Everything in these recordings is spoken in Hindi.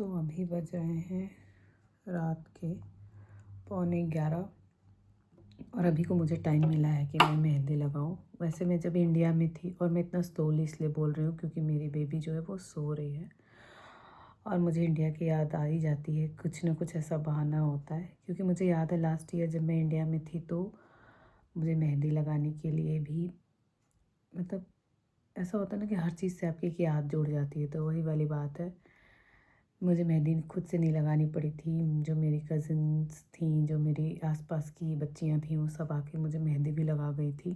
तो अभी बज रहे हैं रात के 11:15 और अभी को मुझे टाइम मिला है कि मैं मेहंदी लगाऊं। वैसे मैं जब इंडिया में थी, और मैं इतना स्लोली इसलिए बोल रही हूँ क्योंकि मेरी बेबी जो है वो सो रही है और मुझे इंडिया की याद आ ही जाती है। कुछ ना कुछ ऐसा बहाना होता है, क्योंकि मुझे याद है लास्ट ईयर जब मैं इंडिया में थी तो मुझे मेहंदी लगाने के लिए भी मतलब ऐसा होता है ना कि हर चीज़ से आपकी एक याद जुड़ जाती है। तो वही वाली बात है, मुझे मेहंदी खुद से नहीं लगानी पड़ी थी। जो मेरी कज़िन्स थीं, जो मेरी आसपास की बच्चियां थीं, वो सब आके मुझे मेहंदी भी लगा गई थी।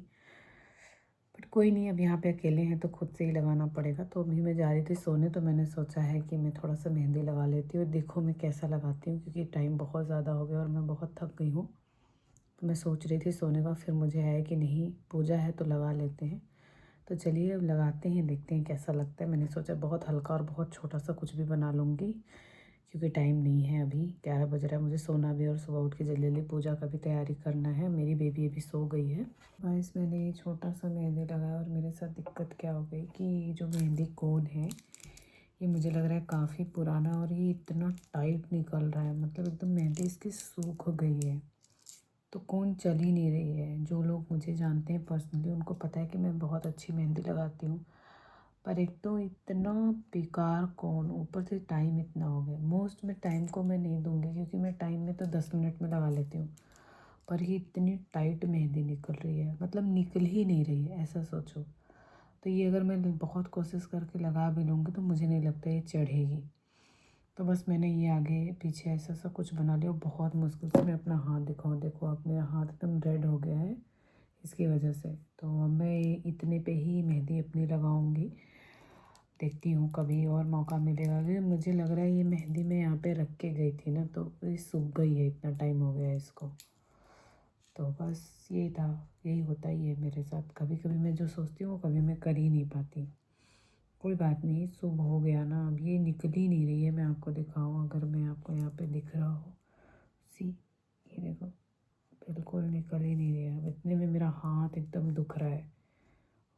बट कोई नहीं, अब यहाँ पे अकेले हैं तो खुद से ही लगाना पड़ेगा। तो अभी मैं जा रही थी सोने, तो मैंने सोचा है कि मैं थोड़ा सा मेहंदी लगा लेती हूँ, देखो मैं कैसा लगाती हूँ, क्योंकि टाइम बहुत ज़्यादा हो गया और मैं बहुत थक गई हूँ। तो मैं सोच रही थी सोने का, फिर मुझे है कि नहीं, पूजा है तो लगा लेते हैं। तो चलिए अब लगाते हैं, देखते हैं कैसा लगता है। मैंने सोचा बहुत हल्का और बहुत छोटा सा कुछ भी बना लूँगी, क्योंकि टाइम नहीं है, अभी 11 बज रहा है, मुझे सोना भी और सुबह उठ के जल्दी जल्दी पूजा का भी तैयारी करना है। मेरी बेबी अभी सो गई है। गाइस, मैंने ये छोटा सा मेहंदी लगाया और मेरे साथ दिक्कत क्या हो गई कि ये जो मेहंदी कोन है ये मुझे लग रहा है काफ़ी पुराना, और ये इतना टाइट निकल रहा है, मतलब एकदम मेहंदी इसकी सूख गई है, तो कोन चल ही नहीं रही है। जो लोग मुझे जानते हैं पर्सनली उनको पता है कि मैं बहुत अच्छी मेहंदी लगाती हूँ, पर एक तो इतना बेकार कौन, ऊपर से टाइम इतना हो गया। मोस्ट में टाइम को मैं नहीं दूंगी, क्योंकि मैं टाइम में तो 10 मिनट में लगा लेती हूँ, पर ये इतनी टाइट मेहंदी निकल रही है, मतलब निकल ही नहीं रही है, ऐसा सोचो। तो ये अगर मैं बहुत कोशिश करके लगा भी लूँगी तो मुझे नहीं लगता ये चढ़ेगी। तो बस मैंने ये आगे पीछे ऐसा सा कुछ बना लिया, बहुत मुश्किल से। मैं अपना हाथ दिखाऊँ, देखो आप, मेरा हाथ एकदम रेड हो गया है इसकी वजह से। तो अब मैं इतने पे ही मेहंदी अपनी लगाऊंगी, देखती हूँ कभी और मौका मिलेगा। क्योंकि मुझे लग रहा है ये मेहंदी मैं यहाँ पे रख के गई थी ना, तो ये सूख गई है, इतना टाइम हो गया है इसको। तो बस यही था, यही होता ही है मेरे साथ। कभी कभी मैं जो सोचती हूँ कभी मैं कर ही नहीं पाती। कोई बात नहीं, सुबह हो गया ना, अब ये निकल ही नहीं रही है। मैं आपको दिखाऊँ, अगर मैं आपको यहाँ पे दिख रहा हो, सी, ये देखो, बिल्कुल निकल ही नहीं रहा है। अब इतने में मेरा हाथ एकदम दुख रहा है।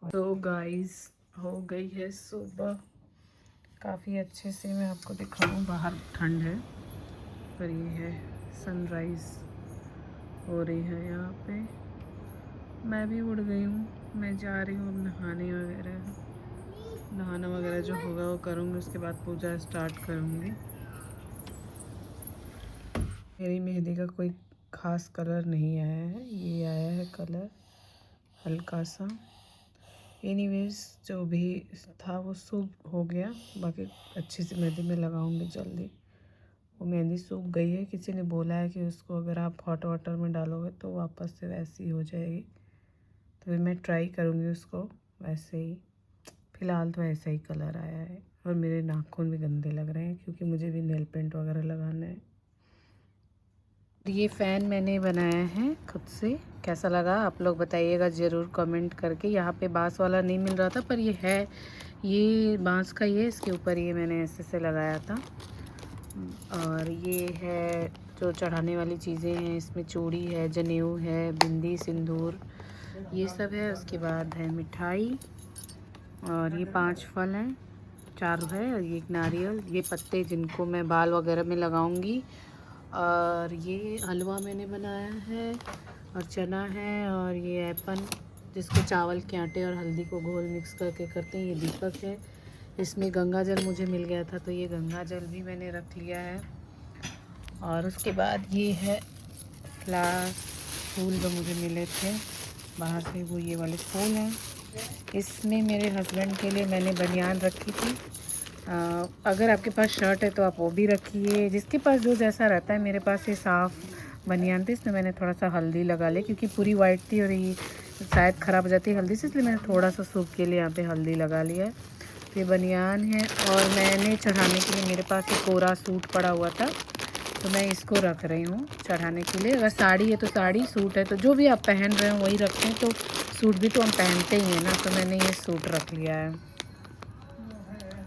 तो गाइस, हो गई है सुबह, काफ़ी अच्छे से मैं आपको दिखाऊँ। बाहर ठंड है, पर ये है सनराइज़ हो रही है यहाँ पे। मैं भी उड़ गई हूँ, मैं जा रही हूँ अब नहाना वगैरह जो होगा वो करूँगी, उसके बाद पूजा स्टार्ट करूँगी। मेरी मेहंदी का कोई ख़ास कलर नहीं आया है, ये आया है कलर हल्का सा। एनीवेज, जो भी था वो सूख हो गया। बाकी अच्छी सी मेहंदी में लगाऊंगी जल्दी। वो मेहंदी सूख गई है, किसी ने बोला है कि उसको अगर आप हॉट वाटर में डालोगे तो वापस से वैसी हो जाएगी। तो फिर मैं ट्राई करूँगी उसको वैसे ही। फ़िलहाल तो ऐसा ही कलर आया है, और मेरे नाखून भी गंदे लग रहे हैं क्योंकि मुझे भी नेल पेंट वगैरह लगाना है। ये फ़ैन मैंने बनाया है खुद से, कैसा लगा आप लोग बताइएगा ज़रूर कमेंट करके। यहाँ पे बांस वाला नहीं मिल रहा था, पर ये है, ये बांस का ही है। इसके ऊपर ये मैंने ऐसे से लगाया था। और ये है जो चढ़ाने वाली चीज़ें हैं, इसमें चूड़ी है, जनेऊ है, बिंदी, सिंदूर, ये सब है। उसके बाद है मिठाई, और ये 5 फल हैं, 4 है, और ये एक नारियल, ये पत्ते जिनको मैं बाल वगैरह में लगाऊंगी। और ये हलवा मैंने बनाया है, और चना है, और ये एपन जिसको चावल के आटे और हल्दी को घोल मिक्स करके करते हैं, ये दीपक है। इसमें गंगा जल मुझे मिल गया था, तो ये गंगा जल भी मैंने रख लिया है। और उसके बाद ये है फ्लावर, फूल जो मुझे मिले थे बाहर से, वो ये वाले फूल हैं। इसमें मेरे हस्बैंड के लिए मैंने बनियान रखी थी। अगर आपके पास शर्ट है तो आप वो भी रखिए, जिसके पास जो जैसा रहता है। मेरे पास ये साफ़ बनियान थी, इसमें मैंने थोड़ा सा हल्दी लगा ली, क्योंकि पूरी वाइट थी और ये शायद ख़राब हो जाती है हल्दी से, इसलिए मैंने थोड़ा सा सूप के लिए यहाँ पे हल्दी लगा लिया है। ये बनियान है, और मैंने चढ़ाने के लिए मेरे पास एक कोरा सूट पड़ा हुआ था, तो मैं इसको रख रही हूँ चढ़ाने के लिए। अगर साड़ी है तो साड़ी, सूट है तो जो भी आप पहन रहे हो वही रखें। तो सूट भी तो हम पहनते ही हैं ना, तो मैंने ये सूट रख लिया है।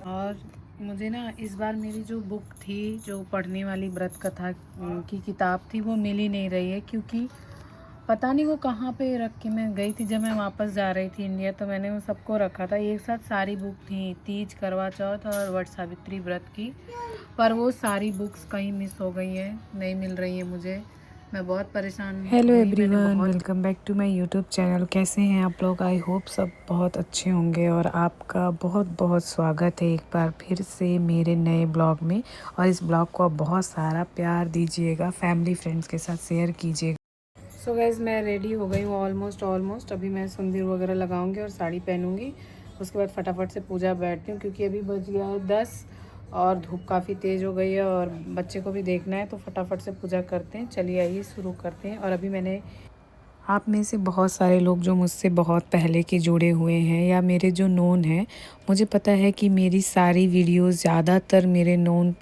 और मुझे ना इस बार मेरी जो बुक थी, जो पढ़ने वाली व्रत कथा की किताब थी, वो मिल ही नहीं रही है, क्योंकि पता नहीं वो कहाँ पे रख के मैं गई थी। जब मैं वापस जा रही थी इंडिया तो मैंने वो सबको रखा था एक साथ। सारी बुक थी, तीज, करवा चौथ और वट सावित्री व्रत की, पर वो सारी बुक्स कहीं मिस हो गई हैं, नहीं मिल रही है मुझे। मैं बहुत परेशान हेलो हुई। मैंने एवरीवन, बहुत welcome back to my YouTube channel. कैसे हैं आप लोग? आई होप सब बहुत अच्छे होंगे और आपका बहुत बहुत स्वागत है एक बार फिर से मेरे नए ब्लॉग में। और इस ब्लॉग को आप बहुत सारा प्यार दीजिएगा, फैमिली फ्रेंड्स के साथ शेयर कीजिएगा। सो गाइस, मैं रेडी हो गई हूँ ऑलमोस्ट। अभी मैं सिंदूर वगैरह लगाऊंगी और साड़ी पहनूंगी। उसके बाद फटाफट से पूजा बैठती हूँ क्योंकि अभी बज गया है 10 और धूप काफ़ी तेज़ हो गई है और बच्चे को भी देखना है, तो फटाफट से पूजा करते हैं। चलिए आइए शुरू करते हैं। और अभी मैंने आप में से बहुत सारे लोग जो मुझसे बहुत पहले के जुड़े हुए हैं या मेरे जो नोन हैं, मुझे पता है कि मेरी सारी वीडियोस ज़्यादातर मेरे नोन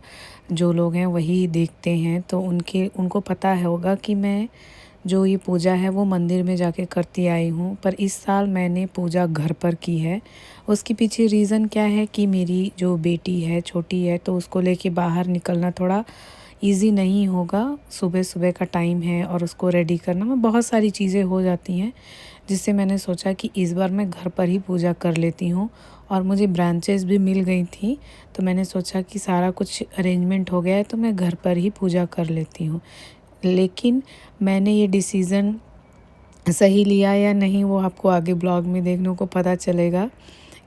जो लोग हैं वही देखते हैं, तो उनको पता होगा कि मैं जो ये पूजा है वो मंदिर में जाके करती आई हूँ। पर इस साल मैंने पूजा घर पर की है। उसके पीछे रीज़न क्या है कि मेरी जो बेटी है, छोटी है, तो उसको लेके बाहर निकलना थोड़ा इजी नहीं होगा। सुबह सुबह का टाइम है और उसको रेडी करना में बहुत सारी चीज़ें हो जाती हैं, जिससे मैंने सोचा कि इस बार मैं घर पर ही पूजा कर लेती हूँ। और मुझे ब्रांचेस भी मिल गई थी, तो मैंने सोचा कि सारा कुछ अरेंजमेंट हो गया है तो मैं घर पर ही पूजा कर लेती हूँ। लेकिन मैंने ये डिसीज़न सही लिया या नहीं वो आपको आगे ब्लॉग में देखने को पता चलेगा,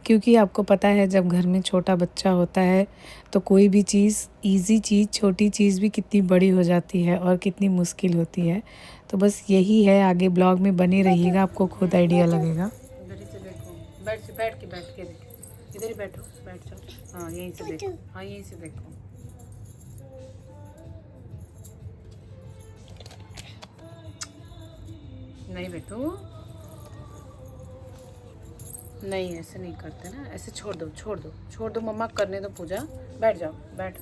क्योंकि आपको पता है जब घर में छोटा बच्चा होता है तो कोई भी चीज़, इजी चीज़, छोटी चीज़ भी कितनी बड़ी हो जाती है और कितनी मुश्किल होती है। तो बस यही है, आगे ब्लॉग में बने रहिएगा, आपको खुद आइडिया लगेगा। इधर से देखो, बैठ के देखो, इधर ही बैठो, बैठ जाओ। हाँ यहीं से देखो, हाँ यहीं से देखो। नहीं बेटू, नहीं ऐसे नहीं करते ना, ऐसे छोड़ दो, मम्मा करने दो पूजा। बैठ जाओ, बैठ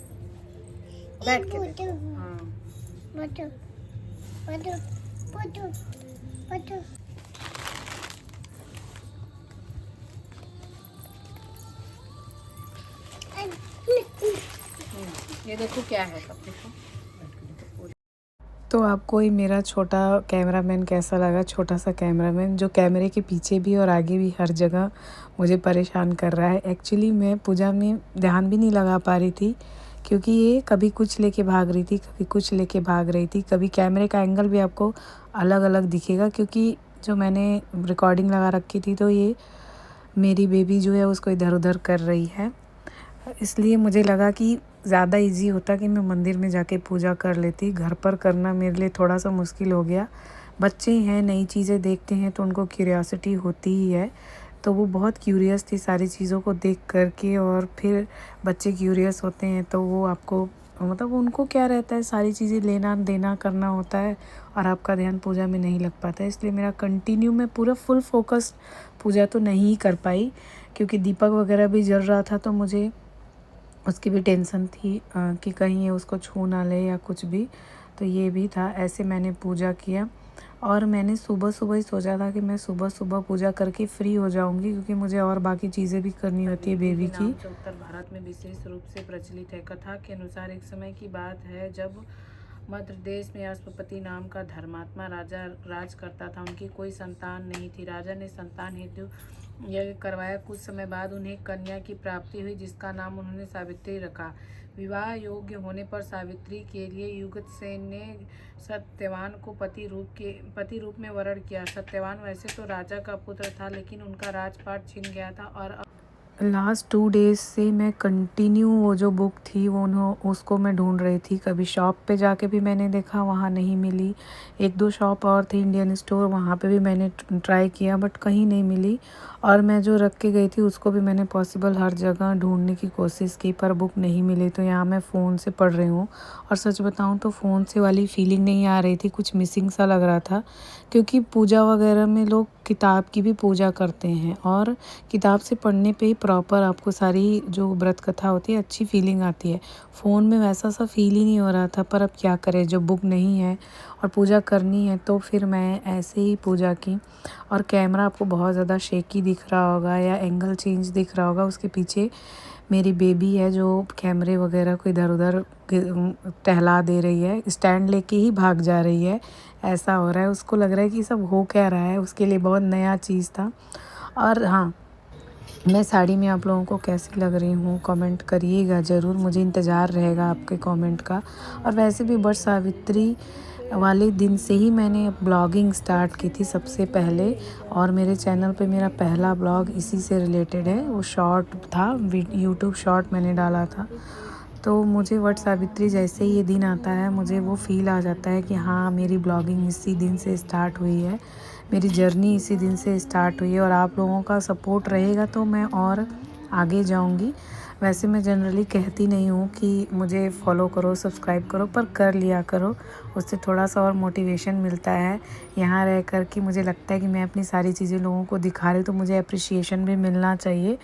के देखो। हाँ ये देखो क्या है, सब देखो। तो आपको ये मेरा छोटा कैमरामैन कैसा लगा? छोटा सा कैमरामैन जो कैमरे के पीछे भी और आगे भी हर जगह मुझे परेशान कर रहा है। एक्चुअली मैं पूजा में ध्यान भी नहीं लगा पा रही थी, क्योंकि ये कभी कुछ लेके भाग रही थी, कभी कुछ लेके भाग रही थी, कभी कैमरे का एंगल भी आपको अलग अलग दिखेगा, क्योंकि जो मैंने रिकॉर्डिंग लगा रखी थी तो ये मेरी बेबी जो है उसको इधर उधर कर रही है। इसलिए मुझे लगा कि ज़्यादा इजी होता कि मैं मंदिर में जाके पूजा कर लेती। घर पर करना मेरे लिए थोड़ा सा मुश्किल हो गया। बच्चे हैं, नई चीज़ें देखते हैं तो उनको क्यूरियोसिटी होती ही है, तो वो बहुत क्यूरियस थी सारी चीज़ों को देख करके। और फिर बच्चे क्यूरियस होते हैं तो वो आपको, मतलब उनको क्या रहता है, सारी चीज़ें लेना देना करना होता है और आपका ध्यान पूजा में नहीं लग पाता है। इसलिए मेरा कंटिन्यू, मैं पूरा फुल फोकस पूजा तो नहीं कर पाई, क्योंकि दीपक वगैरह भी जल रहा था तो मुझे उसकी भी टेंशन थी कि कहीं ये उसको छू ना ले या कुछ भी, तो ये भी था। ऐसे मैंने पूजा किया और मैंने सुबह सुबह ही सोचा था कि मैं सुबह सुबह पूजा करके फ्री हो जाऊंगी, क्योंकि मुझे और बाकी चीज़ें भी करनी होती है बेबी की। उत्तर भारत में विशेष रूप से प्रचलित है। कथा के अनुसार एक समय की बात है जब मध्य देश में अश्वपति नाम का धर्मात्मा राजा राज करता था। उनकी कोई संतान नहीं थी। राजा ने संतान हेतु यज्ञ करवाया। कुछ समय बाद उन्हें कन्या की प्राप्ति हुई, जिसका नाम उन्होंने सावित्री रखा। विवाह योग्य होने पर सावित्री के लिए युगसेन ने सत्यवान को पति रूप में वरण किया। सत्यवान वैसे तो राजा का पुत्र था, लेकिन उनका राजपाट छिन गया था और लास्ट 2 डेज़ से मैं कंटिन्यू वो जो बुक थी वो उसको मैं ढूंढ रही थी। कभी शॉप पे जाके भी मैंने देखा, वहाँ नहीं मिली। 1-2 शॉप और थे, इंडियन स्टोर, वहाँ पे भी मैंने ट्राई किया बट कहीं नहीं मिली। और मैं जो रख के गई थी उसको भी मैंने पॉसिबल हर जगह ढूंढने की कोशिश की, पर बुक नहीं मिली। तो यहाँ मैं फ़ोन से पढ़ रही हूँ और सच बताऊँ तो फ़ोन से वाली फीलिंग नहीं आ रही थी, कुछ मिसिंग सा लग रहा था। क्योंकि पूजा वगैरह में लोग किताब की भी पूजा करते हैं और किताब से पढ़ने पे ही प्रॉपर आपको सारी जो व्रत कथा होती है अच्छी फीलिंग आती है। फ़ोन में वैसा सा फील ही नहीं हो रहा था, पर अब क्या करें, जब बुक नहीं है और पूजा करनी है तो फिर मैं ऐसे ही पूजा की। और कैमरा आपको बहुत ज़्यादा शेकी दिख रहा होगा या एंगल चेंज दिख रहा होगा, उसके पीछे मेरी बेबी है जो कैमरे वगैरह को इधर उधर टहला दे रही है, स्टैंड लेके ही भाग जा रही है, ऐसा हो रहा है। उसको लग रहा है कि सब हो क्या रहा है, उसके लिए बहुत नया चीज़ था। और हाँ, मैं साड़ी में आप लोगों को कैसी लग रही हूँ कमेंट करिएगा ज़रूर, मुझे इंतज़ार रहेगा आपके कमेंट का। और वैसे भी वट सावित्री वाले दिन से ही मैंने ब्लॉगिंग स्टार्ट की थी सबसे पहले, और मेरे चैनल पे मेरा पहला ब्लॉग इसी से रिलेटेड है। वो शॉर्ट था, यूट्यूब शॉर्ट मैंने डाला था। तो मुझे वट सावित्री जैसे ही ये दिन आता है, मुझे वो फ़ील आ जाता है कि हाँ, मेरी ब्लॉगिंग इसी दिन से स्टार्ट हुई है, मेरी जर्नी इसी दिन से स्टार्ट हुई है। और आप लोगों का सपोर्ट रहेगा तो मैं और आगे जाऊंगी। वैसे मैं जनरली कहती नहीं हूँ कि मुझे फॉलो करो, सब्सक्राइब करो, पर कर लिया करो, उससे थोड़ा सा और मोटिवेशन मिलता है। यहाँ रह कर के मुझे लगता है कि मैं अपनी सारी चीज़ें लोगों को दिखा रही, तो मुझे अप्रिशिएशन भी मिलना चाहिए।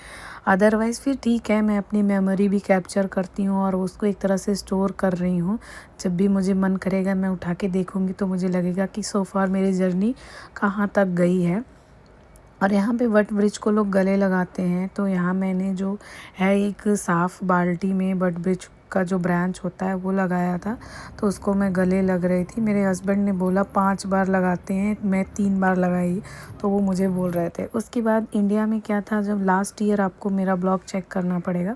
अदरवाइज़ फिर ठीक है, मैं अपनी मेमोरी भी कैप्चर करती हूँ और उसको एक तरह से स्टोर कर रही हूँ। जब भी मुझे मन करेगा मैं उठा के देखूँगी तो मुझे लगेगा कि सो फार मेरी जर्नी कहाँ तक गई है। और यहाँ पे वट वृक्ष को लोग गले लगाते हैं, तो यहाँ मैंने जो है एक साफ़ बाल्टी में वट वृक्ष का जो ब्रांच होता है वो लगाया था, तो उसको मैं गले लग रही थी। मेरे हस्बैंड ने बोला 5 बार लगाते हैं, मैं 3 बार लगाई, तो वो मुझे बोल रहे थे। उसके बाद इंडिया में क्या था, जब लास्ट ईयर, आपको मेरा ब्लॉग चेक करना पड़ेगा,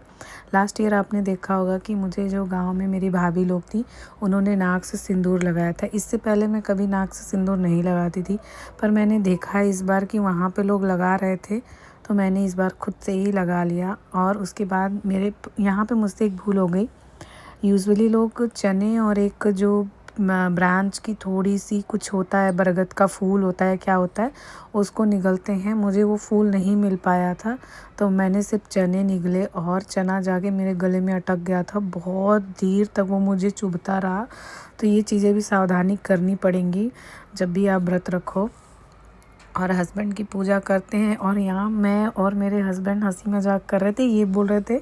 लास्ट ईयर आपने देखा होगा कि मुझे जो गाँव में मेरी भाभी लोग थी, उन्होंने नाक से सिंदूर लगाया था। इससे पहले मैं कभी नाक से सिंदूर नहीं लगाती थी, पर मैंने देखा इस बार कि वहाँ पे लोग लगा रहे थे, तो मैंने इस बार खुद से ही लगा लिया। और उसके बाद मेरे यहाँ पे मुझसे एक भूल हो गई। यूजुअली लोग चने और एक जो ब्रांच की थोड़ी सी कुछ होता है, बरगद का फूल होता है, क्या होता है, उसको निगलते हैं। मुझे वो फूल नहीं मिल पाया था, तो मैंने सिर्फ चने निगले और चना जाके मेरे गले में अटक गया था। बहुत देर तक वो मुझे चुभता रहा। तो ये चीज़ें भी सावधानी करनी पड़ेंगी जब भी आप व्रत रखो। और हस्बैंड की पूजा करते हैं। और यहाँ मैं और मेरे हस्बैंड हंसी मजाक कर रहे थे, ये बोल रहे थे,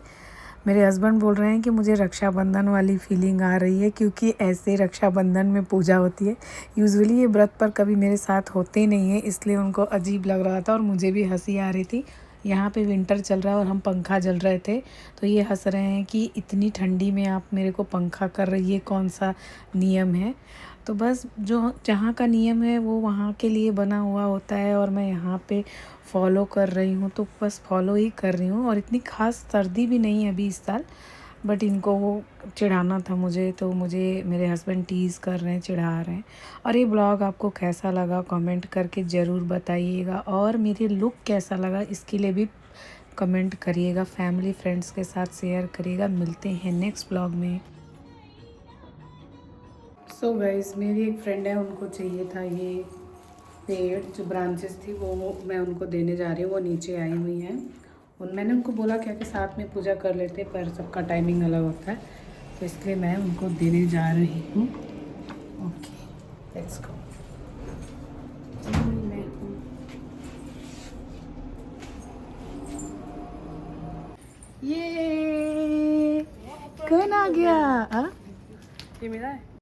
मेरे हस्बैंड बोल रहे हैं कि मुझे रक्षाबंधन वाली फीलिंग आ रही है, क्योंकि ऐसे रक्षाबंधन में पूजा होती है। यूजुअली ये व्रत पर कभी मेरे साथ होते नहीं है, इसलिए उनको अजीब लग रहा था और मुझे भी हंसी आ रही थी। यहाँ पे विंटर चल रहा है और हम पंखा जल रहे थे, तो ये हंस रहे हैं कि इतनी ठंडी में आप मेरे को पंखा कर रही है, कौन सा नियम है। तो बस जो जहाँ का नियम है वो वहाँ के लिए बना हुआ होता है, और मैं यहाँ पे फॉलो कर रही हूँ, तो बस फॉलो ही कर रही हूँ। और इतनी ख़ास सर्दी भी नहीं है अभी इस साल, बट इनको वो चिढ़ाना था मुझे, तो मुझे मेरे हस्बैंड टीज़ कर रहे हैं, चिढ़ा रहे हैं। और ये ब्लॉग आपको कैसा लगा कमेंट करके ज़रूर बताइएगा, और मेरे लुक कैसा लगा इसके लिए भी कमेंट करिएगा। फैमिली फ्रेंड्स के साथ शेयर करिएगा। मिलते हैं नेक्स्ट ब्लॉग में। सो गाइस, मेरी एक फ्रेंड है, उनको चाहिए था ये पेड़, जो ब्रांचेस थी वो मैं उनको देने जा रही हूँ। वो नीचे आई हुई हैं, और मैंने उनको बोला क्या कि साथ में पूजा कर लेते, पर सबका टाइमिंग अलग होता है, तो इसलिए मैं उनको देने जा रही हूँ। Okay, let's go. ये कौन आ गया? ये मेरा है।